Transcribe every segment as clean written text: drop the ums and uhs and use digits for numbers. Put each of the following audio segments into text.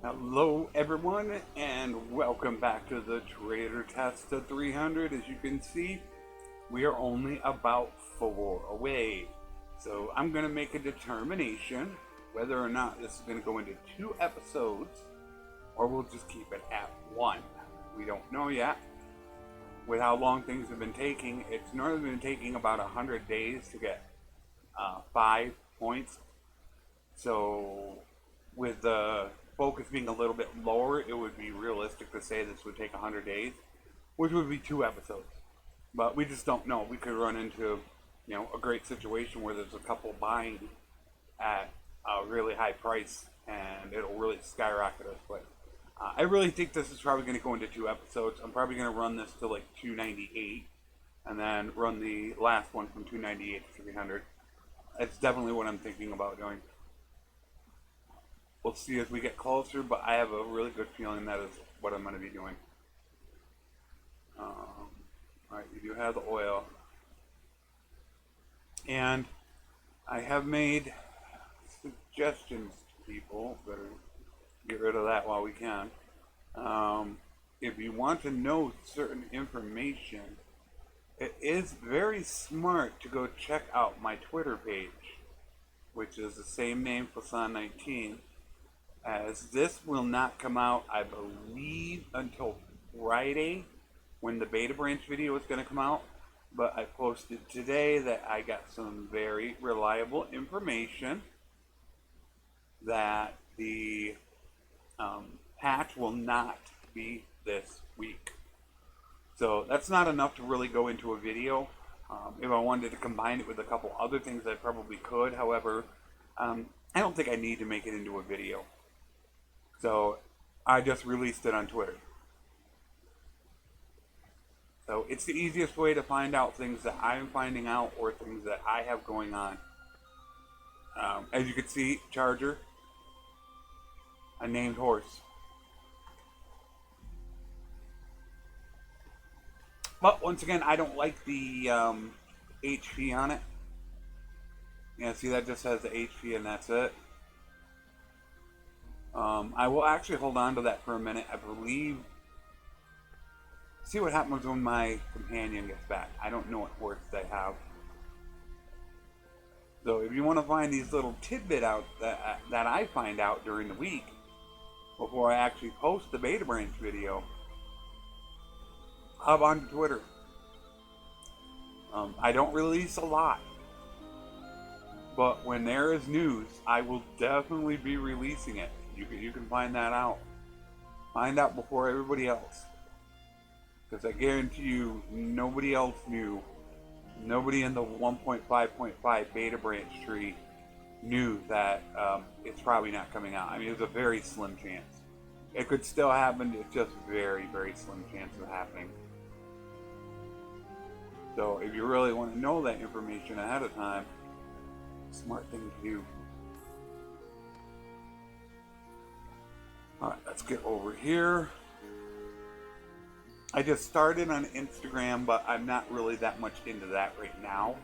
Hello everyone and welcome back to the Trader Test to 300. As you can see, we are only about 4 away. So I'm going to make a determination whether or not this is going to go into 2 episodes or we'll just keep it at 1. We don't know yet. With how long things have been taking, it's normally been taking about 100 days to get 5 points. So with the focus being a little bit lower, it would be realistic to say this would take 100 days, which would be 2 episodes. But we just don't know. We could run into, a great situation where there's a couple buying at a really high price and it'll really skyrocket us. But I really think this is probably going to go into 2 episodes. I'm probably going to run this to like 298 and then run the last one from 298 to 300. That's definitely what I'm thinking about doing. We'll see as we get closer, but I have a really good feeling that is what I'm going to be doing. Alright, you do have the oil. And I have made suggestions to people. Better get rid of that while we can. If you want to know certain information, it is very smart to go check out my Twitter page, which is the same name, Flesson19. As this will not come out, I believe, until Friday, when the beta branch video is going to come out. But I posted today that I got some very reliable information that the patch will not be this week. So that's not enough to really go into a video. If I wanted to combine it with a couple other things, I probably could. However, I don't think I need to make it into a video. So I just released it on Twitter. So it's the easiest way to find out things that I'm finding out or things that I have going on. As you can see, Charger, a named horse. But once again, I don't like the HP on it. Yeah, see, that just has the HP and that's it. I will actually hold on to that for a minute. I believe. See what happens when my companion gets back. I don't know what horse they have. So if you want to find these little tidbit out that I find out during the week before I actually post the beta branch video, hop on Twitter. I don't release a lot, but when there is news, I will definitely be releasing it. You can find that out. Find out before everybody else. Because I guarantee you, nobody else knew. Nobody in the 1.5.5 beta branch tree knew that it's probably not coming out. I mean, it's a very slim chance. It could still happen. It's just very, very slim chance of happening. So if you really want to know that information ahead of time, smart thing to do. Alright, let's get over here. I just started on Instagram, but I'm not really that much into that right now.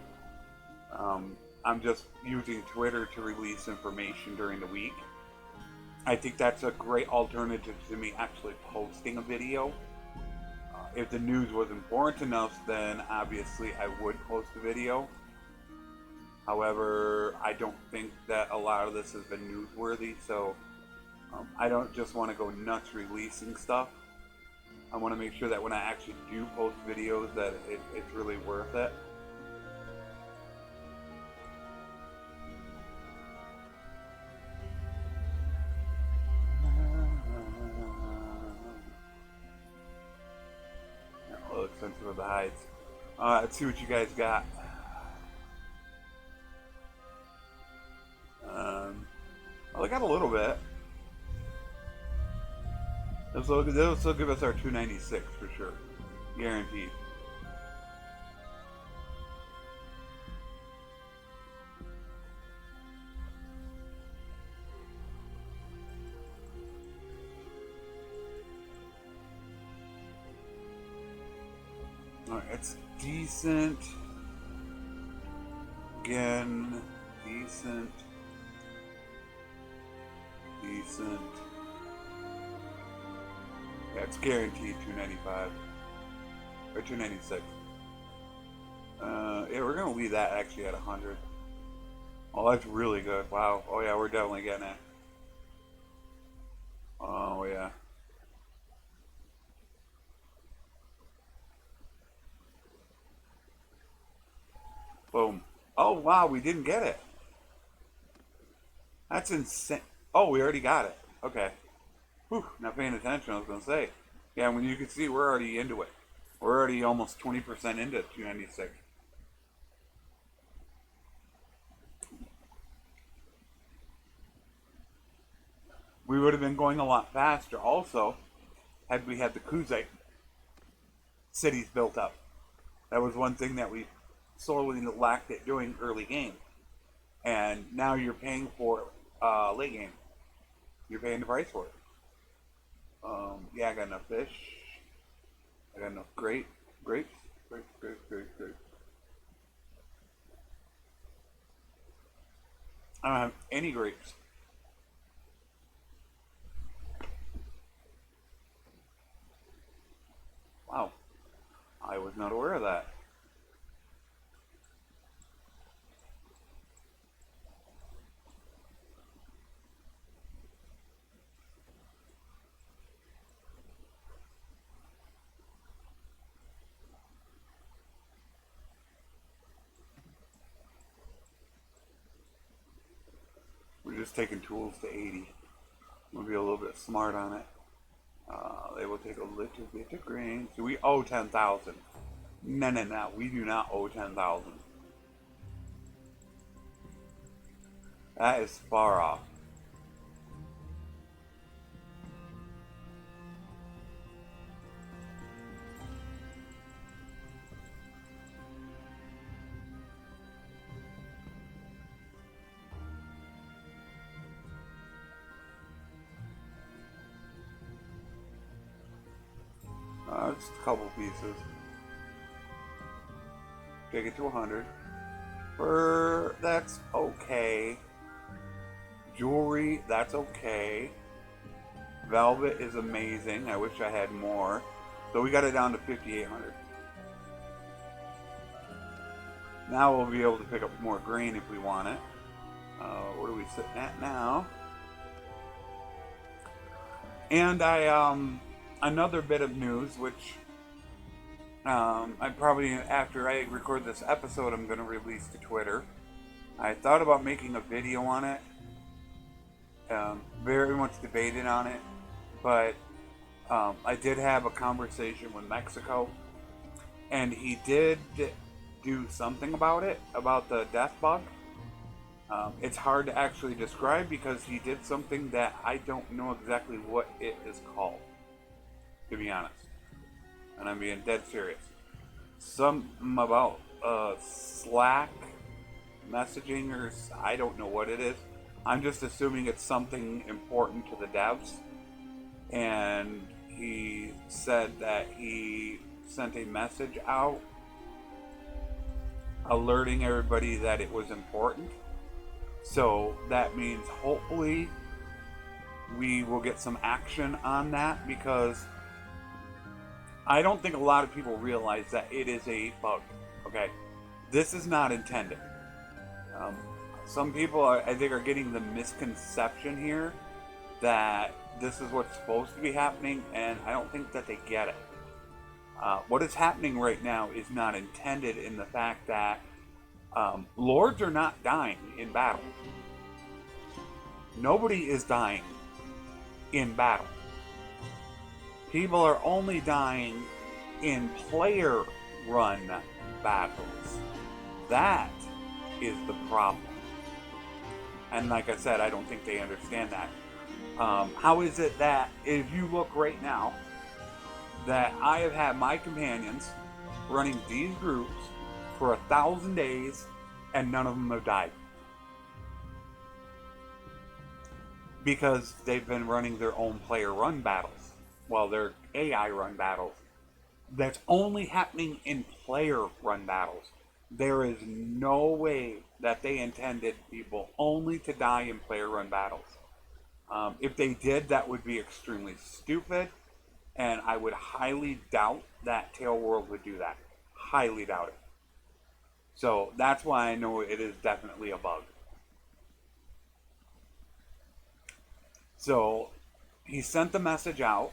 I'm just using Twitter to release information during the week. I think that's a great alternative to me actually posting a video. If the news was important enough, then obviously I would post a video. However, I don't think that a lot of this has been newsworthy, so I don't just want to go nuts releasing stuff. I want to make sure that when I actually do post videos that it's really worth it. A little expensive with the hides. Let's see what you guys got. Well, I got a little bit. This will still give us our 296 for sure. Guaranteed. Alright, it's decent. Again, decent. Decent. Yeah, it's guaranteed 295 or 296. Yeah, we're gonna leave that actually at 100. Oh, that's really good. Wow. Oh yeah, we're definitely getting it. Oh yeah. Boom. Oh wow, we didn't get it. That's insane. Oh, we already got it. Okay. Whew, not paying attention. I was gonna say. Yeah, when you can see, we're already into it. We're already almost 20% into 296. We would have been going a lot faster also had we had the Kuzite cities built up. That was one thing that we sorely lacked at doing early game. And now you're paying for it late game. You're paying the price for it. Yeah, I got enough fish. I got enough grapes. Grapes. I don't have any grapes. Wow, I was not aware of that. We're just taking tools to 80. We'll be a little bit smart on it. They will take a little bit of grain. So we owe 10,000. No. We do not owe 10,000. That is far off. Just a couple pieces. Take it to 100. That's okay. Jewelry, that's okay. Velvet is amazing. I wish I had more. So we got it down to 5,800. Now we'll be able to pick up more grain if we want it. What are we sitting at now? And another bit of news, which I probably, after I record this episode, I'm going to release to Twitter. I thought about making a video on it. Very much debated on it. But I did have a conversation with Mexxico. And he did do something about it, about the death bug. It's hard to actually describe because he did something that I don't know exactly what it is called, to be honest. And I'm being dead serious. Some about Slack messaging, or I don't know what it is. I'm just assuming it's something important to the devs. And he said that he sent a message out alerting everybody that it was important. So that means hopefully we will get some action on that, because I don't think a lot of people realize that it is a bug. Okay, this is not intended. Some people, I think, are getting the misconception here that this is what's supposed to be happening, and I don't think that they get it. What is happening right now is not intended, in the fact that lords are not dying in battle. Nobody is dying in battle. People are only dying in player run battles. That is the problem. And like I said, I don't think they understand that. How is it that if you look right now, that I have had my companions running these groups for 1,000 days and none of them have died? Because they've been running their own player run battles. Well, they're AI run battles. That's only happening in player run battles. There is no way that they intended people only to die in player run battles. If they did, that would be extremely stupid. And I would highly doubt that Tail World would do that. Highly doubt it. So that's why I know it is definitely a bug. So he sent the message out.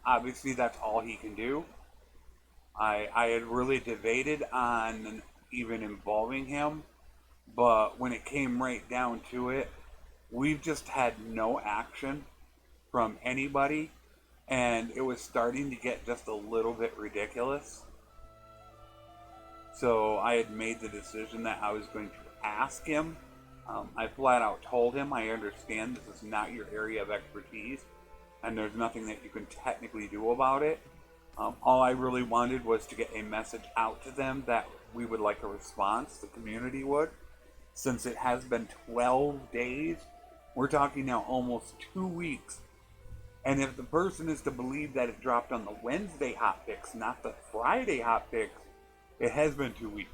Obviously, that's all he can do. I had really debated on even involving him, but when it came right down to it, we've just had no action from anybody, and it was starting to get just a little bit ridiculous. So I had made the decision that I was going to ask him. I flat out told him, I understand this is not your area of expertise, and there's nothing that you can technically do about it. All I really wanted was to get a message out to them that we would like a response, the community would. Since it has been 12 days, we're talking now almost 2 weeks. And if the person is to believe that it dropped on the Wednesday hotfix, not the Friday hotfix, it has been 2 weeks.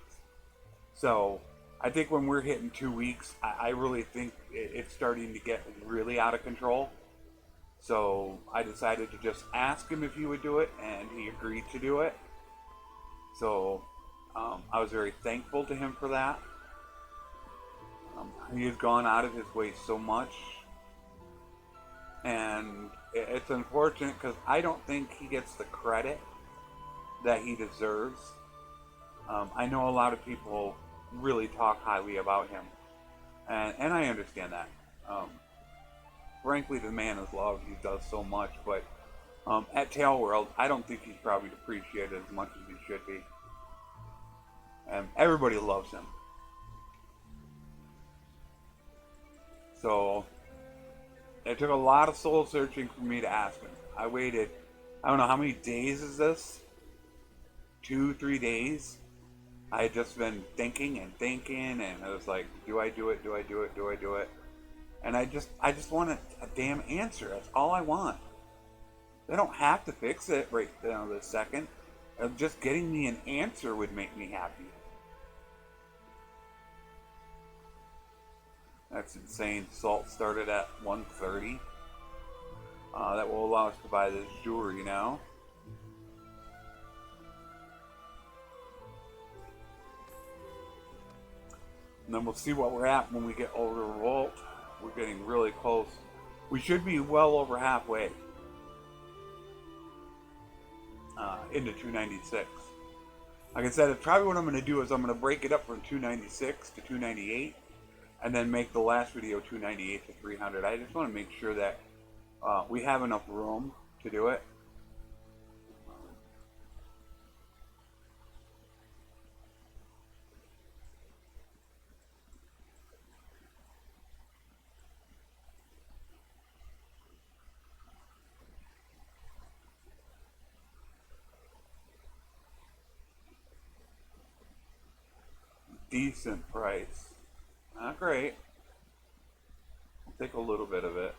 So I think when we're hitting 2 weeks, I really think it's starting to get really out of control. So I decided to just ask him if he would do it, and he agreed to do it. So I was very thankful to him for that. He has gone out of his way so much, and it's unfortunate because I don't think he gets the credit that he deserves. I know a lot of people really talk highly about him, and I understand that. Frankly, the man is loved. He does so much, but at Tail World, I don't think he's probably appreciated as much as he should be. And everybody loves him. So it took a lot of soul searching for me to ask him. I waited, I don't know how many days is this? 2-3 days. I had just been thinking, and I was like, do I do it? Do I do it? Do I do it? And I just want a damn answer. That's all I want. They don't have to fix it right now this second. Just getting me an answer would make me happy. That's insane. Salt started at 130. That will allow us to buy this jewelry now. And then we'll see what we're at when we get over to Revolt. We're getting really close. We should be well over halfway into 296. Like I said, probably what I'm going to do is I'm going to break it up from 296 to 298, and then make the last video 298 to 300. I just want to make sure that we have enough room to do it. Decent price. Not great. I'll take a little bit of it.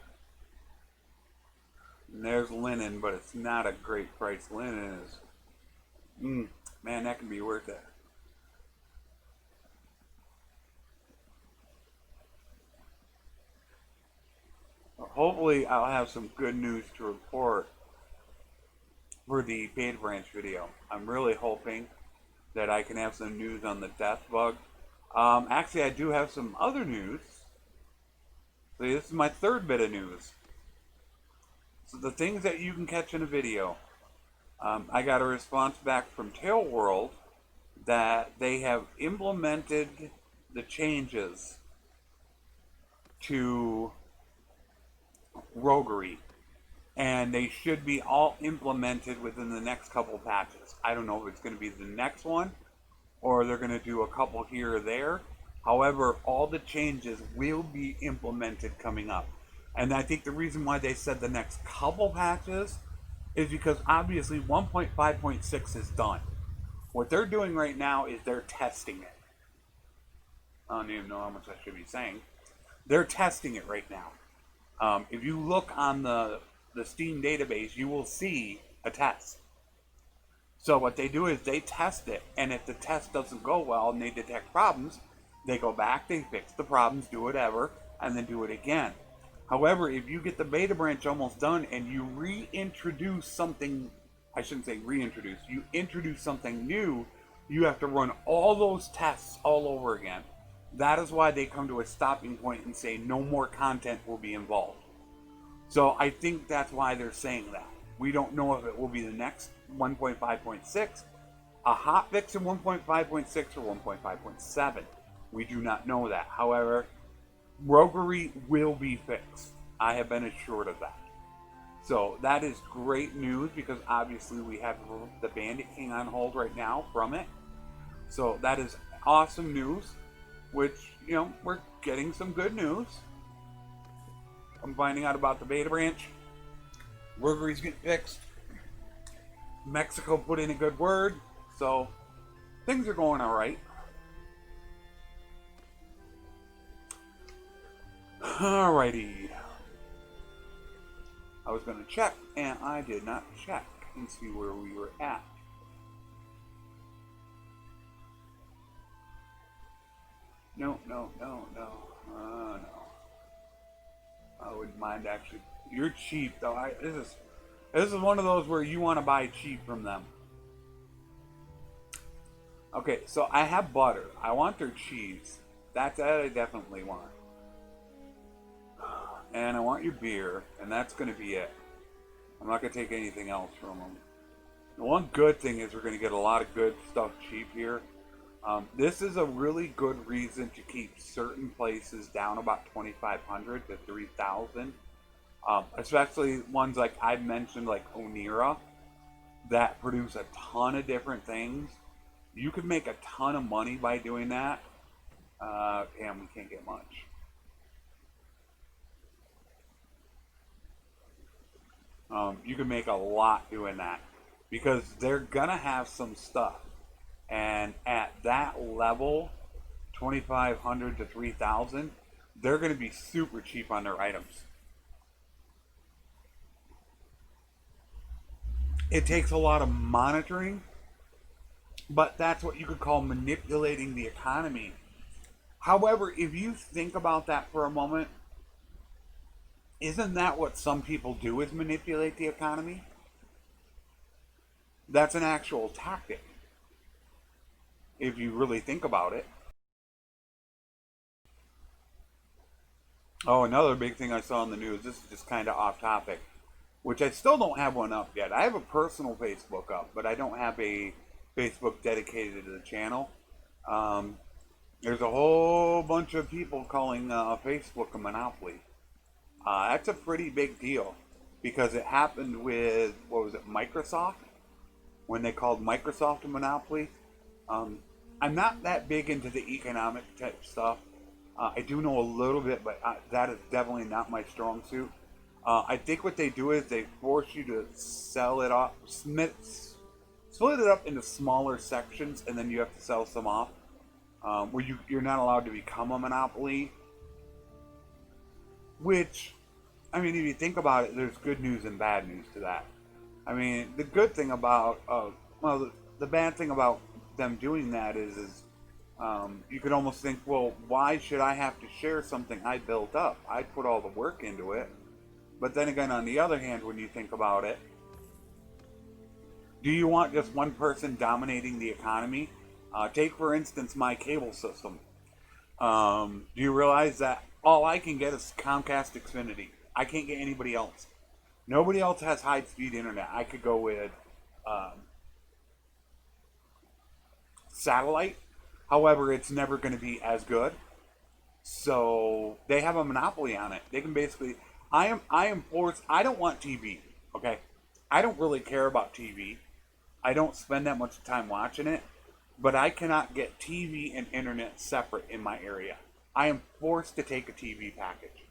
And there's linen, but it's not a great price. Linen is, man, that can be worth it. Hopefully I'll have some good news to report for the Beta Branch video. I'm really hoping that I can have some news on the death bug. Actually, I do have some other news. So this is my third bit of news. So the things that you can catch in a video. I got a response back from Tail World that they have implemented the changes to roguery, and they should be all implemented within the next couple patches. I don't know if it's going to be the next one or they're going to do a couple here or there. However, all the changes will be implemented coming up. And I think the reason why they said the next couple patches is because obviously 1.5.6 is done. What they're doing right now is they're testing it. I don't even know how much I should be saying. They're testing it right now. If you look on the Steam database, you will see a test. So what they do is they test it, and if the test doesn't go well and they detect problems, they go back, they fix the problems, do whatever, and then do it again. However, if you get the beta branch almost done and you reintroduce something, I shouldn't say reintroduce, you introduce something new, you have to run all those tests all over again. That is why they come to a stopping point and say no more content will be involved. So I think that's why they're saying that. We don't know if it will be the next 1.5.6, a hotfix in 1.5.6 or 1.5.7. We do not know that. However, roguery will be fixed. I have been assured of that. So that is great news because obviously we have the Bandit King on hold right now from it. So that is awesome news, which, you know, we're getting some good news. I'm finding out about the beta branch. Roguery's getting fixed. Mexxico put in a good word. So things are going all right. Alrighty. I was going to check, and I did not check and see where we were at. No. No. I wouldn't mind actually. You're cheap though. This is one of those where you want to buy cheap from them. Okay, so I have butter. I want their cheese. That I definitely want. And I want your beer, and that's going to be it. I'm not going to take anything else from them. The one good thing is we're going to get a lot of good stuff cheap here. This is a really good reason to keep certain places down about 2,500 to 3,000. Especially ones like I mentioned, like Onira, that produce a ton of different things. You could make a ton of money by doing that. And we can't get much. You can make a lot doing that because they're gonna have some stuff, and at that level, 2,500 to 3,000, they're gonna be super cheap on their items. It takes a lot of monitoring, but that's what you could call manipulating the economy. However, if you think about that for a moment, isn't that what some people do, is manipulate the economy? That's an actual tactic, if you really think about it. Oh, another big thing I saw in the news, this is just kind of off topic, which I still don't have one up yet. I have a personal Facebook up, but I don't have a Facebook dedicated to the channel. There's a whole bunch of people calling Facebook a monopoly. That's a pretty big deal because it happened with, what was it, Microsoft? When they called Microsoft a monopoly. I'm not that big into the economic type stuff. I do know a little bit, but that is definitely not my strong suit. I think what they do is they force you to sell it off, split it up into smaller sections, and then you have to sell some off. Where you're not allowed to become a monopoly. Which, I mean, if you think about it, there's good news and bad news to that. I mean, the good thing about, well, the bad thing about them doing that is you could almost think, well, why should I have to share something I built up? I put all the work into it. But then again, on the other hand, when you think about it, do you want just one person dominating the economy? Take, for instance, my cable system. Do you realize that all I can get is Comcast Xfinity? I can't get anybody else. Nobody else has high-speed internet. I could go with satellite. However, it's never going to be as good. So they have a monopoly on it. They can basically. I am forced. I don't want TV. Okay, I don't really care about TV. I don't spend that much time watching it. But I cannot get TV and internet separate in my area. I am forced to take a TV package.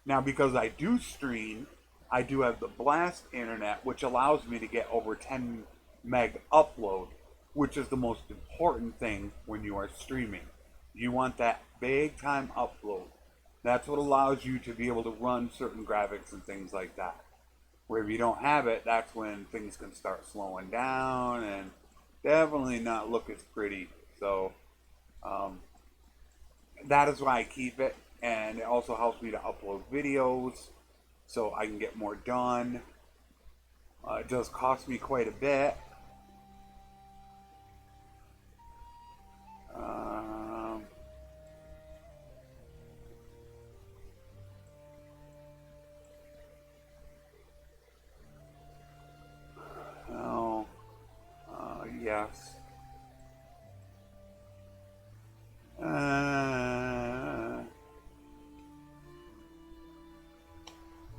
Now, because I do stream, I do have the Blast internet, which allows me to get over 10 meg upload, which is the most important thing when you are streaming. You want that big time upload. That's what allows you to be able to run certain graphics and things like that. Where if you don't have it, that's when things can start slowing down and definitely not look as pretty. So that is why I keep it. and it also helps me to upload videos so I can get more done. It does cost me quite a bit. Oh, yes.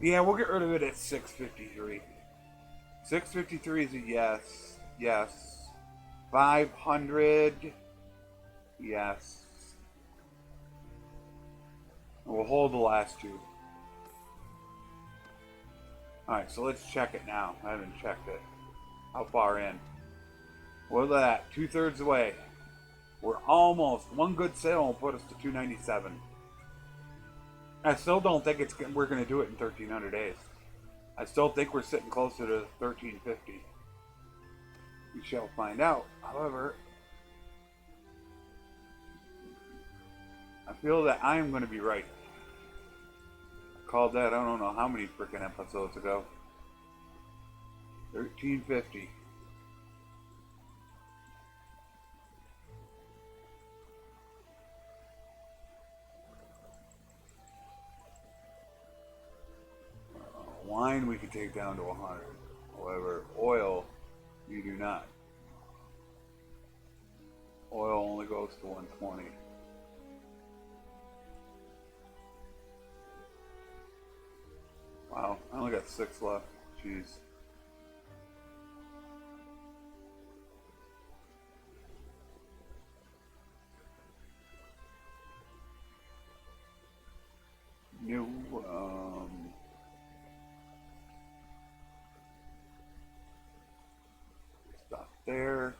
Yeah, we'll get rid of it at 653. 653 is a yes. Yes. 500. Yes. We'll hold the last two. Alright, so let's check it now. I haven't checked it. How far in? What's that? 2/3 away. We're almost. One good sale will put us to 297. I still don't think we're going to do it in 1,300 days. I still think we're sitting closer to 1,350. We shall find out. However, I feel that I am going to be right. I called that I don't know how many freaking episodes ago. 1,350. Wine we could take down to 100. However, oil, you do not. Oil only goes to 120. Wow, I only got 6 left. Jeez. New, stop there.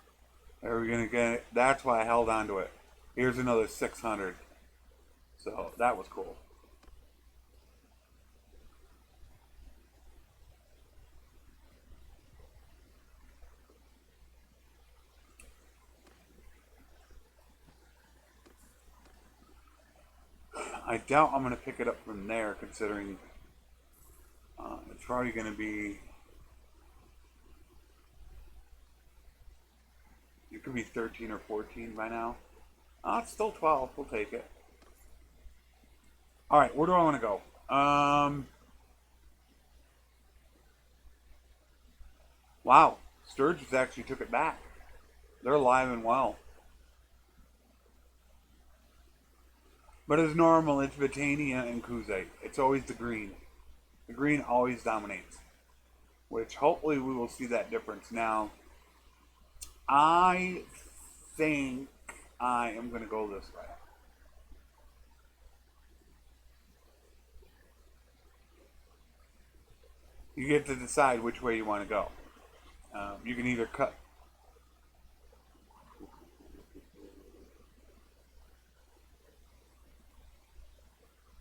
Are we gonna get it? That's why I held on to it. Here's another 600. So that was cool. I doubt I'm going to pick it up from there, considering it's probably going to be. It could be 13 or 14 by now. It's still 12. We'll take it. All right, where do I want to go? Wow, Sturgis actually took it back. They're alive and well. But as normal, it's Vitania and Kuze. It's always the green. The green always dominates. Which hopefully we will see that difference now. I think I am going to go this way. You get to decide which way you want to go. You can either cut.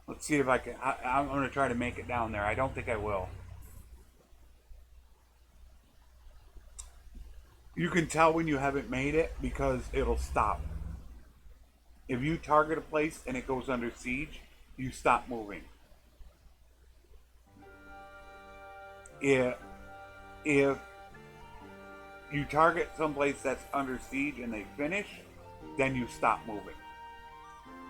Let's see if I can. I'm going to try to make it down there. I don't think I will. You can tell when you haven't made it because it'll stop. If you target a place and it goes under siege, you stop moving. If you target someplace that's under siege and they finish, then you stop moving.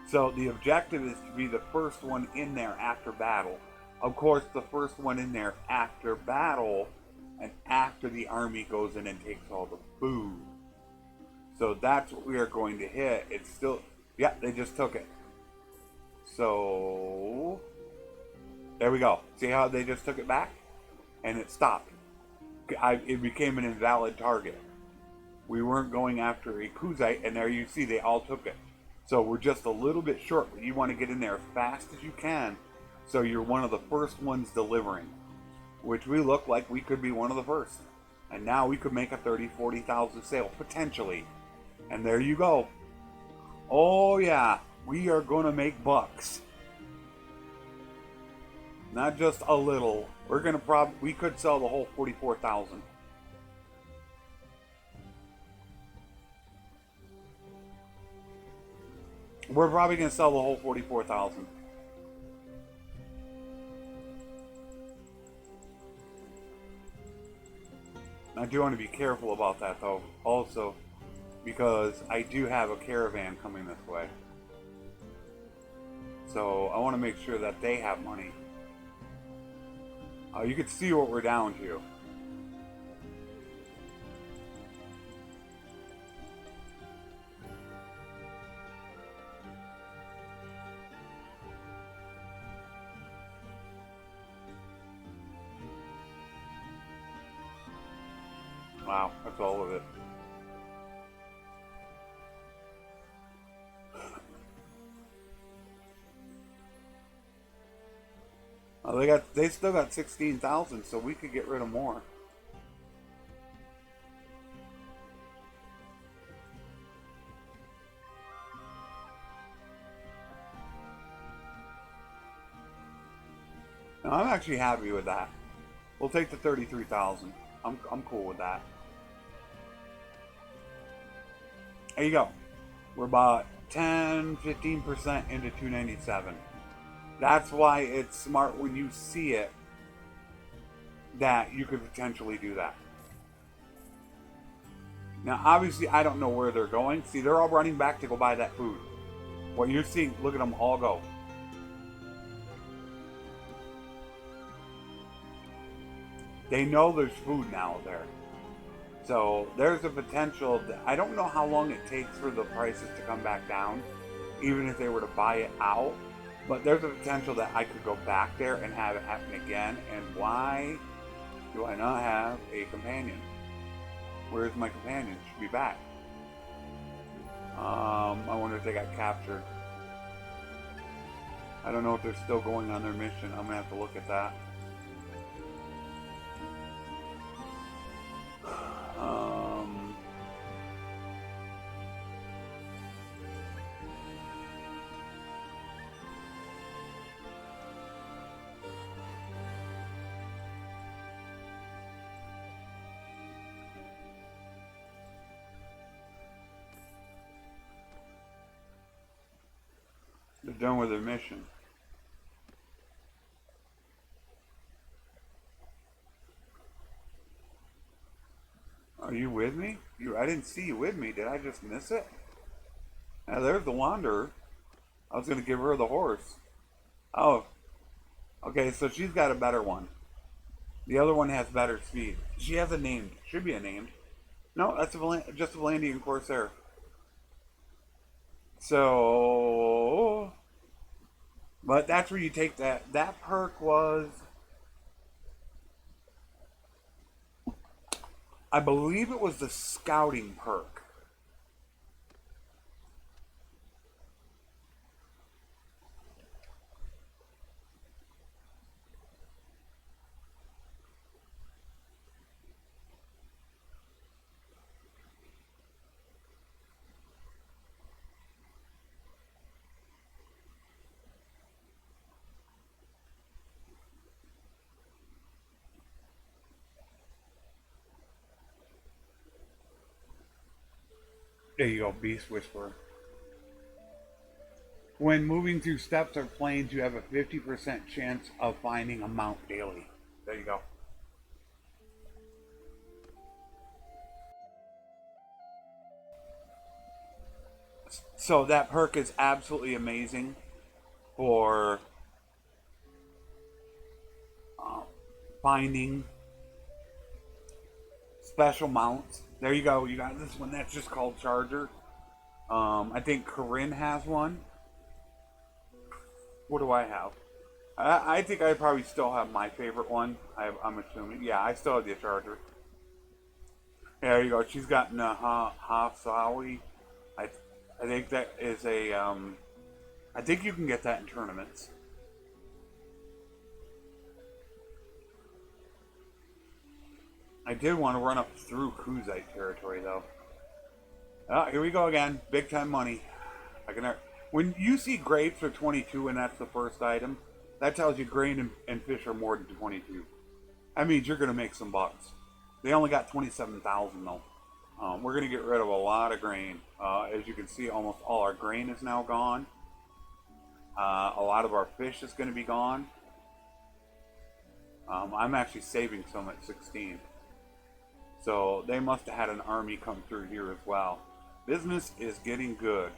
So the objective is to be the first one in there after battle. Of course, the first one in there after battle and after the army goes in and takes all the food. So that's what we are going to hit. It's still, yeah, they just took it. So there we go. See how they just took it back? And it stopped. It became an invalid target. We weren't going after a Kuzite, and there you see they all took it. So we're just a little bit short, but you want to get in there as fast as you can so you're one of the first ones delivering, which we look like we could be one of the first. And now we could make a 30,000-40,000 sale, potentially. And there you go. Oh yeah, we are going to make bucks. Not just a little. We're going to we could sell the whole 44,000. We're probably going to sell the whole 44,000. I do want to be careful about that though, also, because I do have a caravan coming this way. So I want to make sure that they have money. You can see what we're down to. Wow, that's all of it. They still got 16,000, so we could get rid of more. Now, I'm actually happy with that. We'll take the 33,000. I'm cool with that. There you go. We're about 10-15% into 297. That's why it's smart when you see it that you could potentially do that. Now, obviously, I don't know where they're going. See, they're all running back to go buy that food. What you're seeing, look at them all go. They know there's food now there. So there's a potential. I don't know how long it takes for the prices to come back down, even if they were to buy it out. But there's a potential that I could go back there and have it happen again. And why do I not have a companion? Where's my companion? Should be back. I wonder if they got captured. I don't know if they're still going on their mission. I'm gonna have to look at that. They're done with their mission. Are you with me? I didn't see you with me. Did I just miss it? Now there's the Wanderer. I was going to give her the horse. Oh. Okay, so she's got a better one. The other one has better speed. She has a name. Should be a name. No, that's just a Valandian Corsair. So... But that's where you take that. That perk was... I believe it was the scouting perk. There you go, Beast Whisperer. When moving through steppes or plains, you have a 50% chance of finding a mount daily. There you go. So that perk is absolutely amazing for finding special mounts. There you go. You got this one that's just called Charger. I think Corinne has one. What do I have? I think I probably still have my favorite one. I'm assuming. Yeah, I still have the Charger. There you go. She's got Hasawi. I think that is a. I think you can get that in tournaments. I did want to run up through Kuzite territory though. Oh, here we go again. Big time money. When you see grapes are 22 and that's the first item, that tells you grain and fish are more than 22. That means you're going to make some bucks. They only got 27,000 though. We're going to get rid of a lot of grain. As you can see, almost all our grain is now gone. A lot of our fish is going to be gone. I'm actually saving some at 16. So they must have had an army come through here as well. Business is getting good.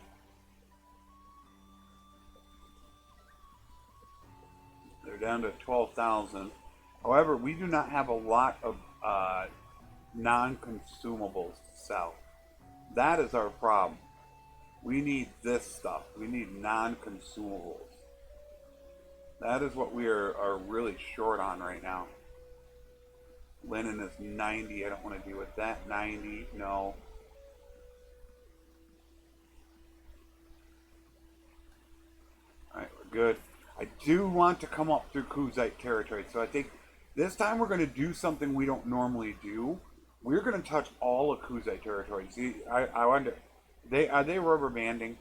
They're down to 12,000. However, we do not have a lot of non-consumables to sell. That is our problem. We need this stuff. We need non-consumables. That is what we are really short on right now. Linen is 90. I don't want to deal with that. 90. No. Alright, we're good. I do want to come up through Kuzite territory. So I think this time we're going to do something we don't normally do. We're going to touch all of Kuzite territory. See, I wonder, are they rubber banding?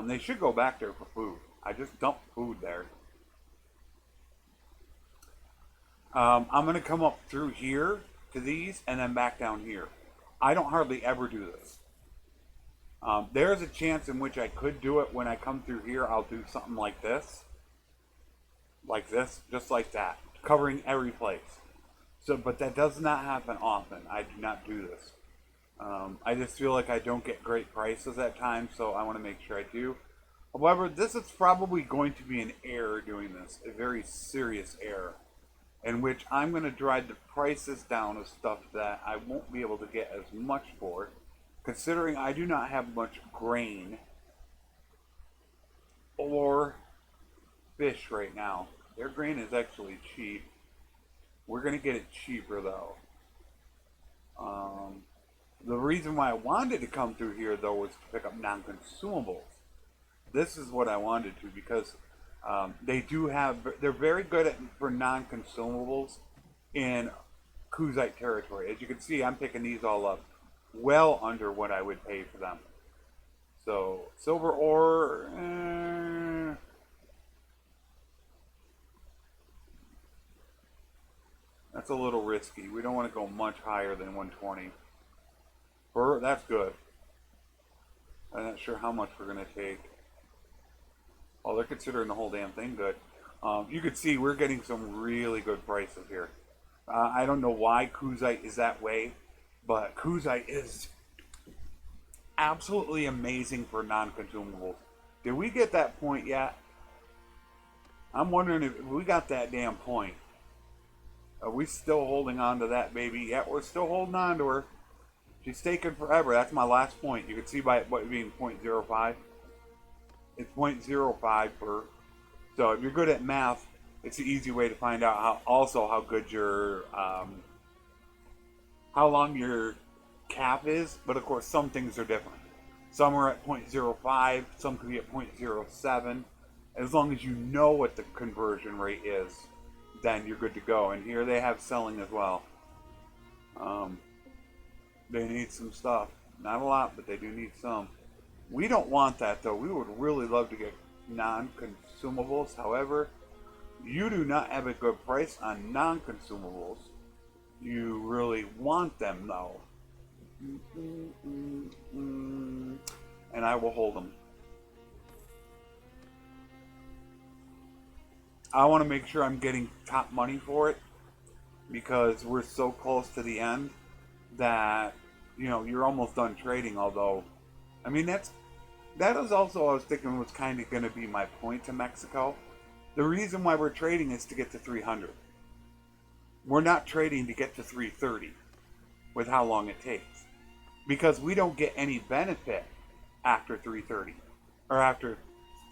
They should go back there for food. I just dumped food there. I'm going to come up through here to these and then back down here. I don't hardly ever do this. There's a chance in which I could do it when I come through here. I'll do something like this. Like this, just like that. Covering every place. So, but that does not happen often. I do not do this. I just feel like I don't get great prices at times, so I want to make sure I do. However, this is probably going to be an error doing this. A very serious error. In which I'm going to drive the prices down of stuff that I won't be able to get as much for. Considering I do not have much grain or fish right now. Their grain is actually cheap. We're going to get it cheaper though. The reason why I wanted to come through here though was to pick up non-consumables. This is what I wanted to because they're very good for non-consumables in Kuzite territory. As you can see, I'm picking these all up well under what I would pay for them. So silver ore, that's a little risky. We don't want to go much higher than 120. That's good. I'm not sure how much we're going to take. Oh, they're considering the whole damn thing good. You can see we're getting some really good prices here. I don't know why Kuzite is that way, but Kuzite is absolutely amazing for non-consumables. Did we get that point yet? I'm wondering if we got that damn point. Are we still holding on to that baby? Yeah, we're still holding on to her. She's taking forever. That's my last point. You can see by it being 0.05. It's 0.05 per. So if you're good at math, it's an easy way to find out how good your how long your cap is. But of course, some things are different. Some are at 0.05. Some can be at 0.07. As long as you know what the conversion rate is, then you're good to go. And here they have selling as well. They need some stuff. Not a lot, but they do need some. We don't want that though. We would really love to get non-consumables. However, you do not have a good price on non-consumables. You really want them though. And I will hold them. I want to make sure I'm getting top money for it because we're so close to the end that, you know, you're almost done trading. Although, I mean, that is also, I was thinking, was kind of going to be my point to Mexico. The reason why we're trading is to get to 300. We're not trading to get to 330 with how long it takes. Because we don't get any benefit after 330. Or after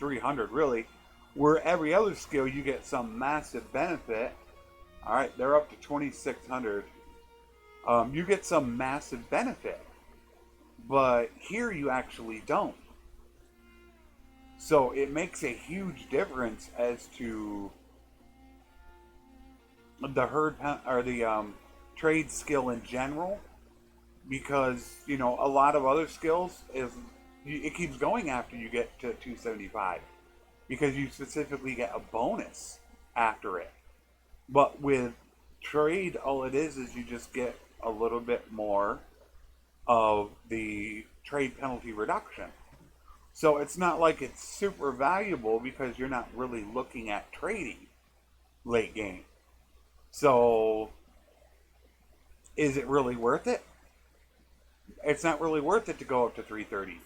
300, really. Where every other skill, you get some massive benefit. Alright, they're up to 2,600. You get some massive benefit. But here you actually don't. So it makes a huge difference as to the herd or the trade skill in general, because you know a lot of other skills it keeps going after you get to 275 because you specifically get a bonus after it. But with trade, all it is you just get a little bit more of the trade penalty reduction. So it's not like it's super valuable because you're not really looking at trading late game. So Is it really worth it? It's not really worth it to go up to 330.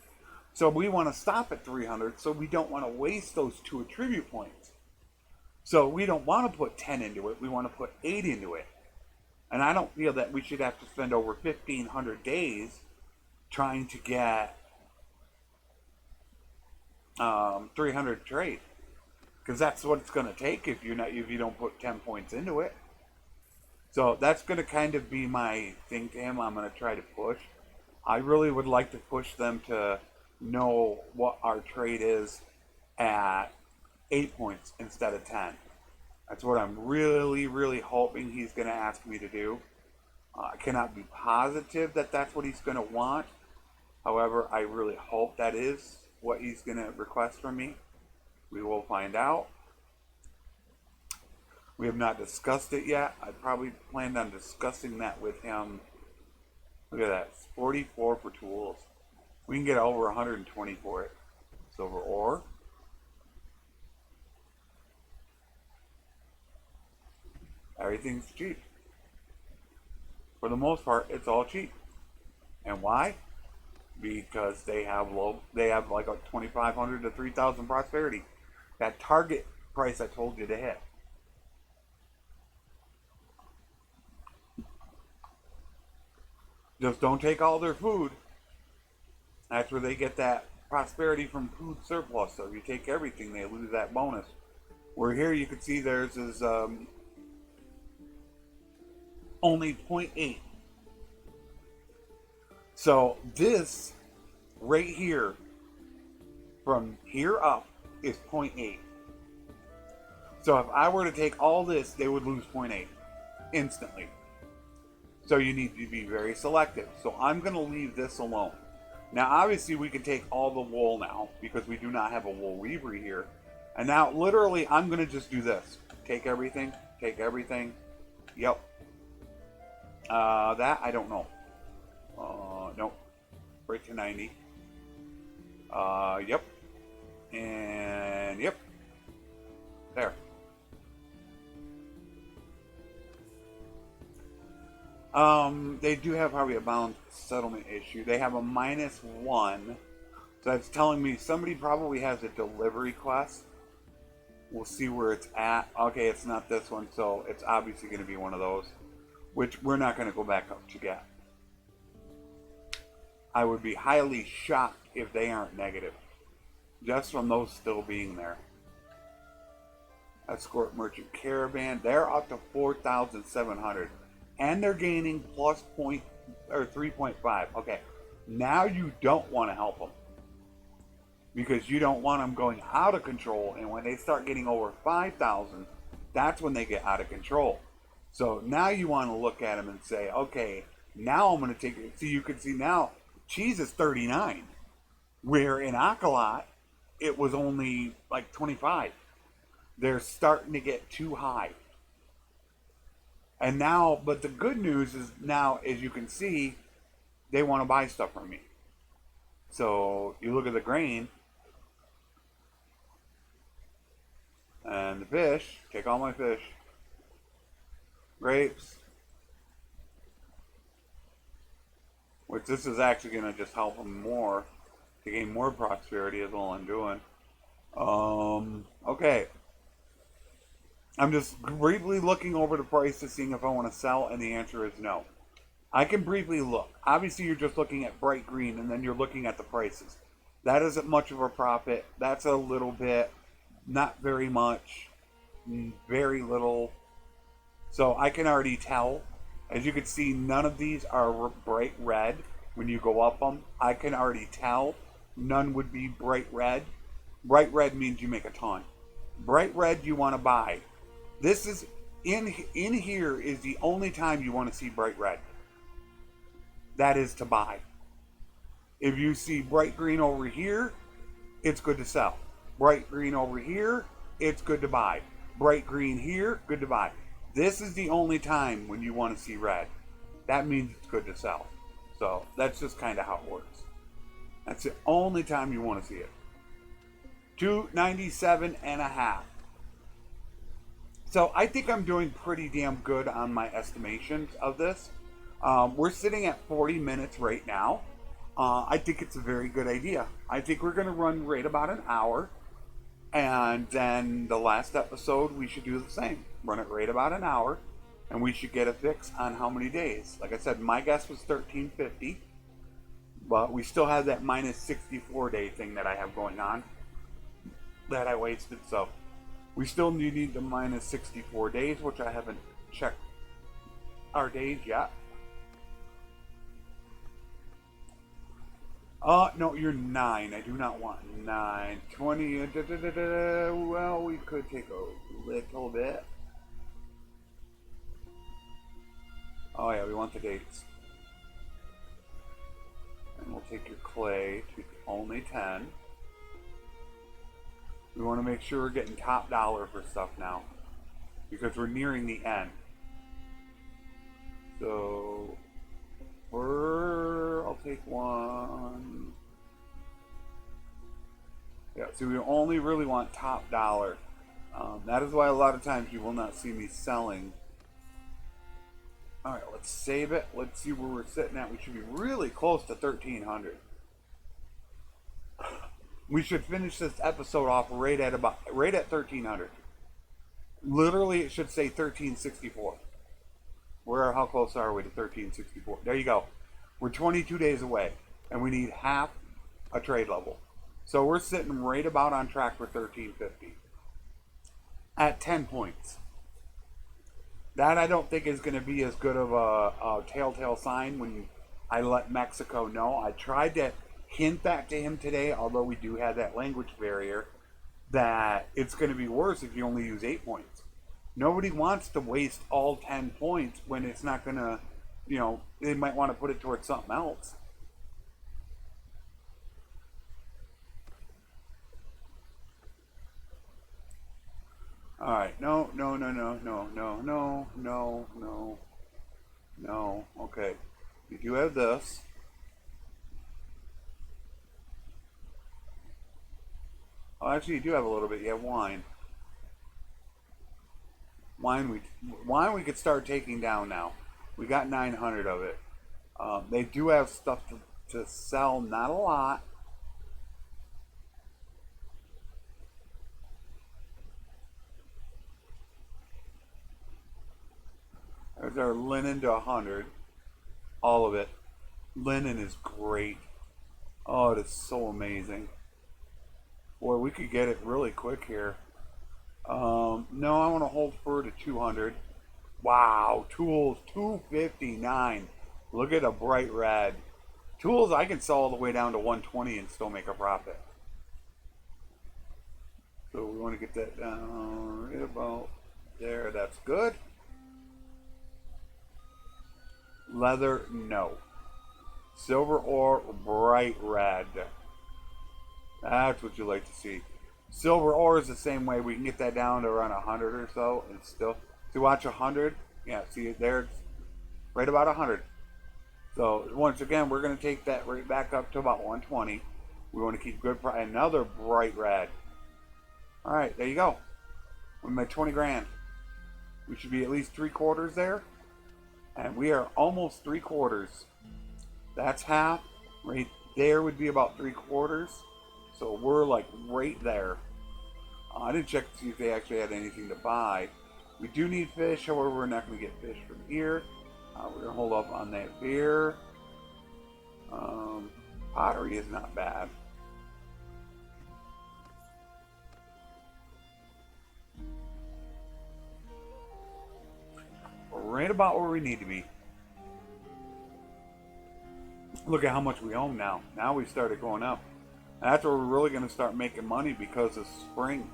So we want to stop at 300, so we don't want to waste those 2 attribute points. So we don't want to put 10 into it, we want to put 8 into it. And I don't feel that we should have to spend over 1,500 days trying to get 300 trade, because that's what it's going to take if you don't put 10 points into it. So that's going to kind of be my thing to him. I'm going to try to push. I really would like to push them to know what our trade is at 8 points instead of 10. That's what I'm really, really hoping he's going to ask me to do. I cannot be positive that that's what he's going to want. However, I really hope that is what he's going to request from me. We will find out. We have not discussed it yet. I probably planned on discussing that with him. Look at that, 44 for tools. We can get over 120 for it. Silver ore. Everything's cheap. For the most part, it's all cheap. And why? Because they have like a 2,500 to 3,000 prosperity. That target price I told you to hit. Just don't take all their food. That's where they get that prosperity from food surplus. So if you take everything, they lose that bonus. Where here you can see theirs is only 0.8. So this right here, from here up, is 0.8. So if I were to take all this, they would lose 0.8 instantly. So you need to be very selective. So I'm going to leave this alone. Now obviously we can take all the wool now, because we do not have a wool weaver here. And now literally I'm going to just do this. Take everything. Yep. That I don't know. Nope. Right to 90. Yep. And yep. There. They do have probably a balance settlement issue. They have a -1. So that's telling me somebody probably has a delivery quest. We'll see where it's at. Okay, it's not this one, so it's obviously going to be one of those, which we're not going to go back up to get. I would be highly shocked if they aren't negative, just from those still being there. Escort Merchant Caravan, they're up to 4,700. And they're gaining plus 3.5. Okay, now you don't want to help them, because you don't want them going out of control. And when they start getting over 5,000, that's when they get out of control. So now you want to look at them and say, okay, now I'm going to take it. See, you can see now cheese is 39, where in Akalot it was only like 25. They're starting to get too high. And now, but the good news is now, as you can see, they want to buy stuff from me. So you look at the grain and the fish. Take all my fish. Grapes. Which this is actually going to just help them more to gain more prosperity is all I'm doing. Okay. I'm just briefly looking over the prices, seeing if I want to sell, and the answer is no. I can briefly look. Obviously, you're just looking at bright green, and then you're looking at the prices. That isn't much of a profit. That's a little bit, not very much, very little. So I can already tell. As you can see, none of these are bright red when you go up them. I can already tell none would be bright red. Bright red means you make a ton. Bright red you want to buy. This is in here is the only time you want to see bright red. That is to buy. If you see bright green over here, it's good to sell. Bright green over here, it's good to buy. Bright green here, good to buy. This is the only time when you want to see red. That means it's good to sell. So that's just kind of how it works. That's the only time you want to see it. 297.5. So I think I'm doing pretty damn good on my estimations of this. We're sitting at 40 minutes right now. I think it's a very good idea. I think we're going to run right about an hour. And then the last episode, we should do the same. Run it right about an hour. And we should get a fix on how many days. Like I said, my guess was 1350. But we still have that minus 64 day thing that I have going on that I wasted. So we still need the minus 64 days, which I haven't checked our days yet. No, you're 9. I do not want 9. 20, well, we could take a little bit. Oh yeah, we want the dates. And we'll take your clay to only 10. We want to make sure we're getting top dollar for stuff now, because we're nearing the end. So I'll take one. Yeah, so we only really want top dollar. That is why a lot of times you will not see me selling. Alright, let's save it. Let's see where we're sitting at. We should be really close to 1300. We should finish this episode off right at 1300. Literally, it should say 1364. How close are we to 1364? There you go. We're 22 days away, and we need half a trade level. So we're sitting right about on track for 1350 at 10 points. That I don't think is going to be as good of a telltale sign when I let Mexico know. I tried to hint that to him today, although we do have that language barrier, that it's going to be worse if you only use 8 points. Nobody wants to waste all 10 points when it's not going to, they might want to put it towards something else. Alright, no. Okay. You do have this. Oh, actually, you do have a little bit. You have wine. Wine we could start taking down now. We got 900 of it. They do have stuff to sell, not a lot. There's our linen to 100. All of it. Linen is great. Oh, it is so amazing. Boy, we could get it really quick here. No, I want to hold fur to 200. Wow, tools 259. Look at a bright red. Tools I can sell all the way down to 120 and still make a profit. So we want to get that down right about there. That's good. Leather, no. Silver ore, bright red. That's what you like to see. Silver ore is the same way. We can get that down to around 100 or so, and still. So watch 100. Yeah, see there, it's right about 100. So once again, we're going to take that right back up to about 120. We want to keep good price. Another bright red. All right, there you go. We made 20 grand. We should be at least 3/4 there, and we are almost 3/4. That's half. Right there would be about 3/4. So we're like right there. I didn't check to see if they actually had anything to buy. We do need fish, however, we're not going to get fish from here. We're going to hold up on that beer. Pottery is not bad. We're right about where we need to be. Look at how much we own now. Now we started going up. That's where we're really going to start making money because of spring.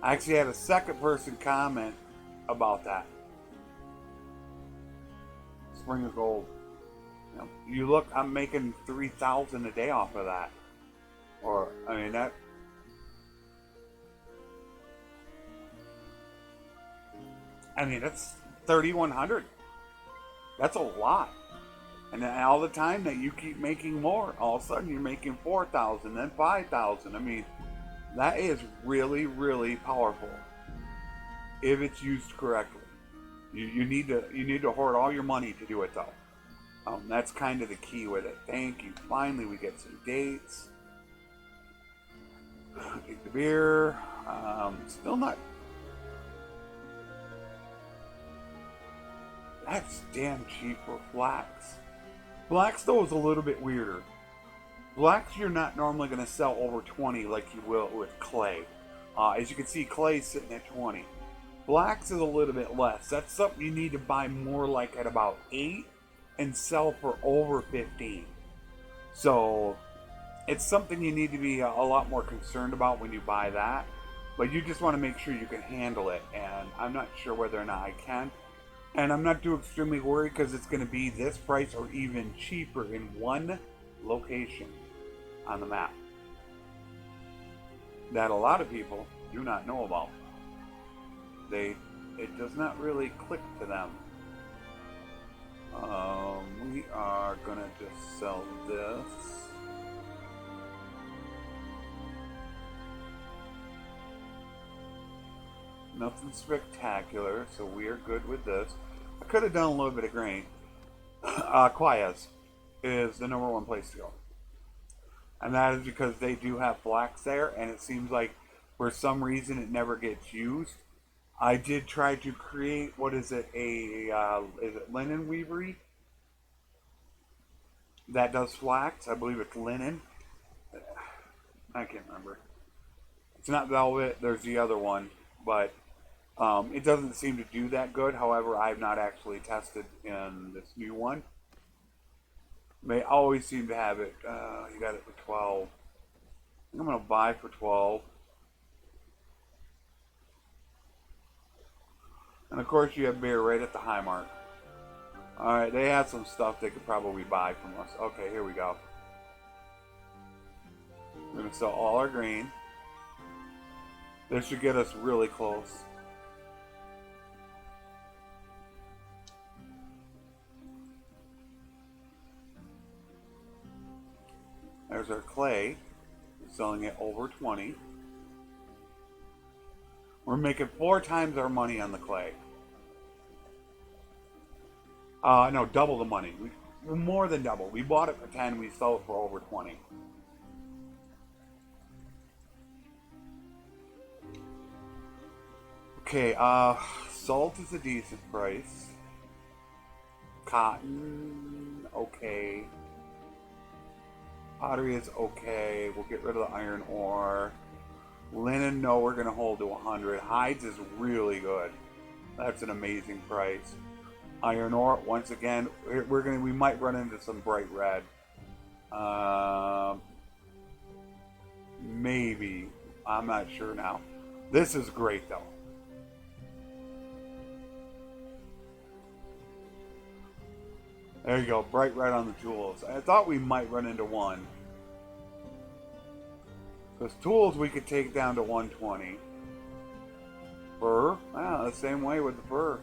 I actually had a second person comment about that. Spring of gold. You look, I'm making 3,000 a day off of that. Or, I mean, that. I mean, that's 3,100. That's a lot. And then all the time that you keep making more, all of a sudden you're making 4,000, then 5,000. I mean, that is really, really powerful if it's used correctly. You need to hoard all your money to do it though. That's kind of the key with it. Thank you. Finally, we get some dates. Take the beer. Still not. That's damn cheap for flax. Flax though is a little bit weirder. Flax you're not normally going to sell over 20 like you will with clay. As you can see, clay's sitting at 20. Flax is a little bit less. That's something you need to buy more like at about 8 and sell for over 15. So it's something you need to be a lot more concerned about when you buy that. But you just want to make sure you can handle it. And I'm not sure whether or not I can. And I'm not too extremely worried because it's going to be this price or even cheaper in one location on the map that a lot of people do not know about. It does not really click to them. We are gonna just sell this. Nothing spectacular, so we are good with this. I could have done a little bit of grain. Quayas is the #1 place to go. And that is because they do have flax there, and it seems like for some reason it never gets used. I did try to create, what is it, is it linen weavery? That does flax. I believe it's linen. I can't remember. It's not velvet. There's the other one. But it doesn't seem to do that good. However, I've not actually tested in this new one. They always seem to have it. You got it for 12. I'm going to buy for 12. And of course you have beer right at the high mark. Alright, they have some stuff they could probably buy from us. Okay, here we go. We're going to sell all our grain. This should get us really close. There's our clay. We're selling it over 20. We're making 4 times our money on the clay. No, double the money. More than double. We bought it for 10. We sell it for over 20. Okay, salt is a decent price. Cotton, okay. Pottery is okay. We'll get rid of the iron ore. Linen, no, we're going to hold to 100. Hides is really good. That's an amazing price. Iron ore, once again, we might run into some bright red. Maybe. I'm not sure now. This is great though. There you go, bright red on the tools. I thought we might run into one. Because tools we could take down to 120. Fur? Ah, the same way with the fur.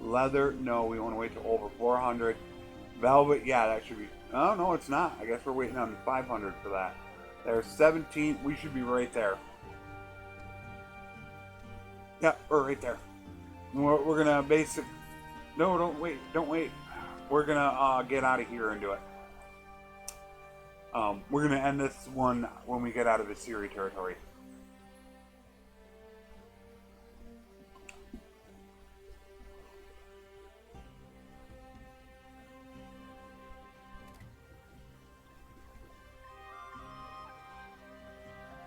Leather? No, we want to wait till over 400. Velvet? Yeah, that should be... Oh, no, it's not. I guess we're waiting on 500 for that. There's 17. We should be right there. Yep, we're right there. We're going to basic... No, don't wait. Don't wait. We're going to get out of here and do it. We're going to end this one when we get out of the Siri territory.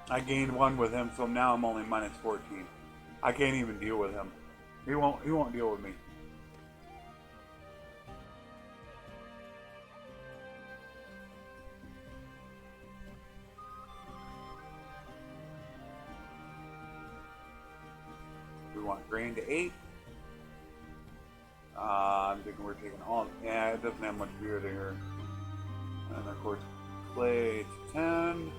I gained 1 with him, so now I'm only minus 14. I can't even deal with him. He won't deal with me. We want grain to 8. I'm thinking we're taking all... Yeah, it doesn't have much beer there. And of course, clay to 10.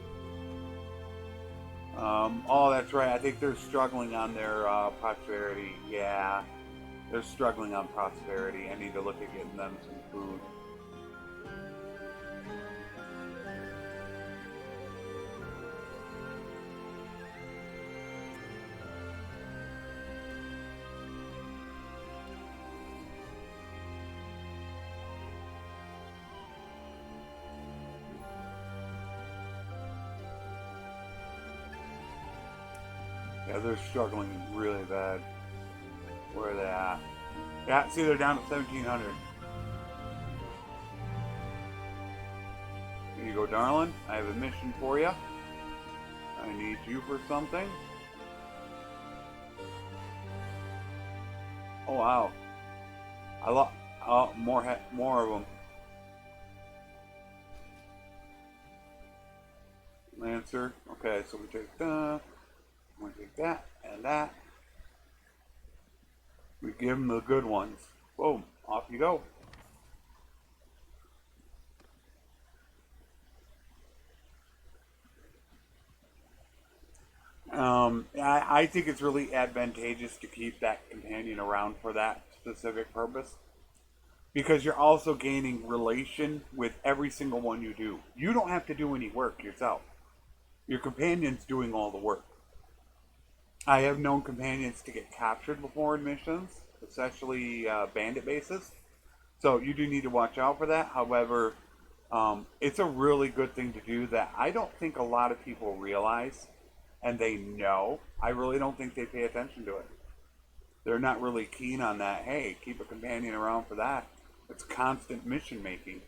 Oh, that's right. I think they're struggling on their prosperity. Yeah, they're struggling on prosperity. I need to look at getting them some food. Yeah, they're struggling really bad. Where are they at? Yeah, see, they're down to 1,700. Here you go, darling. I have a mission for you. I need you for something. Oh wow! I love more of them. Lancer. Okay, so we take that. We take that and that. We give them the good ones. Boom! Off you go. I think it's really advantageous to keep that companion around for that specific purpose because you're also gaining relation with every single one you do. You don't have to do any work yourself. Your companion's doing all the work. I have known companions to get captured before in missions, especially bandit bases. So you do need to watch out for that. However, it's a really good thing to do that I don't think a lot of people realize and they know. I really don't think they pay attention to it. They're not really keen on that. Hey, keep a companion around for that. It's constant mission making.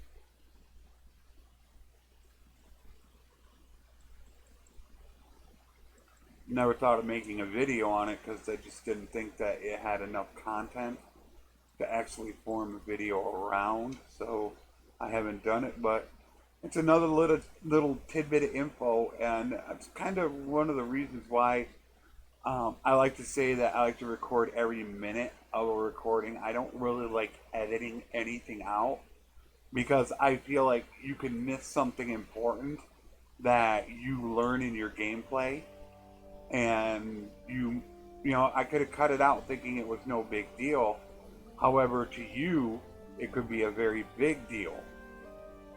Never thought of making a video on it because I just didn't think that it had enough content to actually form a video around. So I haven't done it, but it's another little tidbit of info, and it's kind of one of the reasons why I like to say that I like to record every minute of a recording. I don't really like editing anything out because I feel like you can miss something important that you learn in your gameplay, and you know, I could have cut it out thinking it was no big deal. However, to you, it could be a very big deal.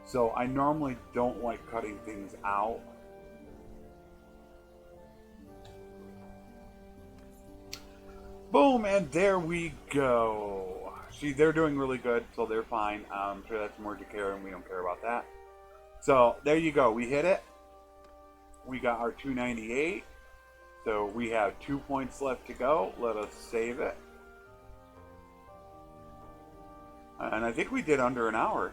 So I normally don't like cutting things out. Boom, and there we go. See, they're doing really good, so they're fine. I'm sure that's more to care, and we don't care about that. So there you go. We hit it. We got our 298. So we have 2 points left to go. Let us save it. And I think we did under an hour.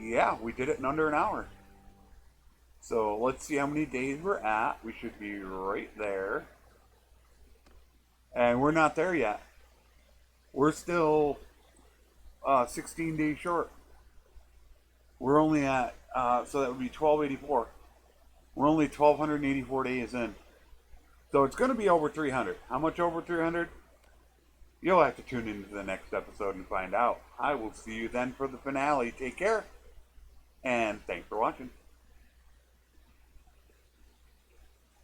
Yeah, we did it in under an hour. So let's see how many days we're at. We should be right there. And we're not there yet. We're still 16 days short. We're only at, so that would be 1284. We're only 1,284 days in. So it's going to be over 300. How much over 300? You'll have to tune into the next episode and find out. I will see you then for the finale. Take care, and thanks for watching.